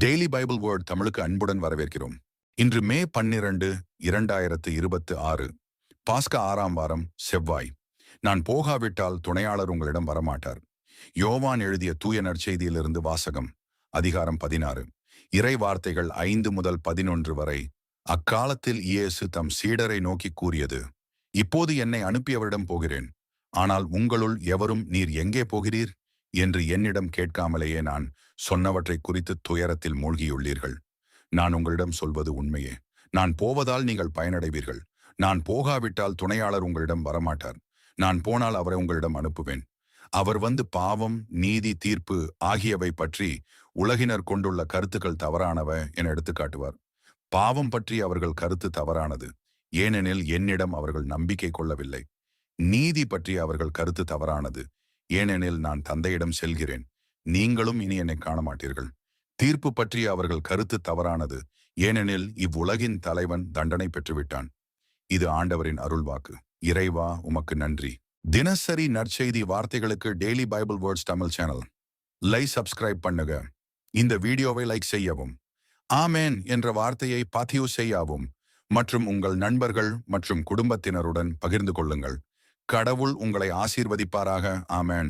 Daily Bible word தமிழுக்கு அன்புடன் வரவேற்கிறோம். இன்று மே 12, 2026, பாஸ்கா 6ஆம் வாரம், செவ்வாய். நான் போகாவிட்டால் துணையாளர் உங்களிடம் வரமாட்டார். யோவான் எழுதிய தூய நற்செய்தியிலிருந்து வாசகம். அதிகாரம் 16. இறை வார்த்தைகள் 5 முதல் 11 வரை. அக்காலத்தில் இயேசு தம் சீடரை நோக்கி கூறியது: இப்போது என்னை அனுப்பியவரிடம் போகிறேன். ஆனால் உங்களுள் எவரும் நீர் எங்கே போகிறீர் என்று என்னிடம் கேட்காமலேயே நான் சொன்னவற்றை குறித்து துயரத்தில் மூழ்கியுள்ளீர்கள். நான் உங்களிடம் சொல்வது உண்மையே. நான் போவதால் நீங்கள் பயனடைவீர்கள். நான் போகாவிட்டால் துணையாளர் உங்களிடம் வரமாட்டார். நான் போனால் அவரை உங்களிடம் அனுப்புவேன். அவர் வந்து பாவம், நீதி, தீர்ப்பு ஆகியவை பற்றி உலகினர் கொண்டுள்ள கருத்துக்கள் தவறானவ என எடுத்துக்காட்டுவார். பாவம் பற்றி அவர்கள் கருத்து தவறானது, ஏனெனில் என்னிடம் அவர்கள் நம்பிக்கை கொள்ளவில்லை. நீதி பற்றி அவர்கள் கருத்து தவறானது, ஏனெனில் நான் தந்தையிடம் செல்கிறேன், நீங்களும் இனி என்னை காண மாட்டீர்கள். தீர்ப்பு பற்றி அவர்கள் கருத்து தவறானது, ஏனெனில் இவ்வுலகின் தலைவன் தண்டனை பெற்றுவிட்டான். இது ஆண்டவரின் அருள்வாக்கு. இறைவா, உமக்கு நன்றி. தினசரி நற்செய்தி வார்த்தைகளுக்கு daily Bible words Tamil channel subscribe பண்ணுங்க. இந்த வீடியோவை லைக் செய்யவும், ஆமேன் என்ற வார்த்தையை பதிவு செய்யவும் மற்றும் உங்கள் நண்பர்கள் மற்றும் குடும்பத்தினருடன் பகிர்ந்து கொள்ளுங்கள். கடவுள் உங்களை ஆசீர்வதிப்பாராக. ஆமேன்.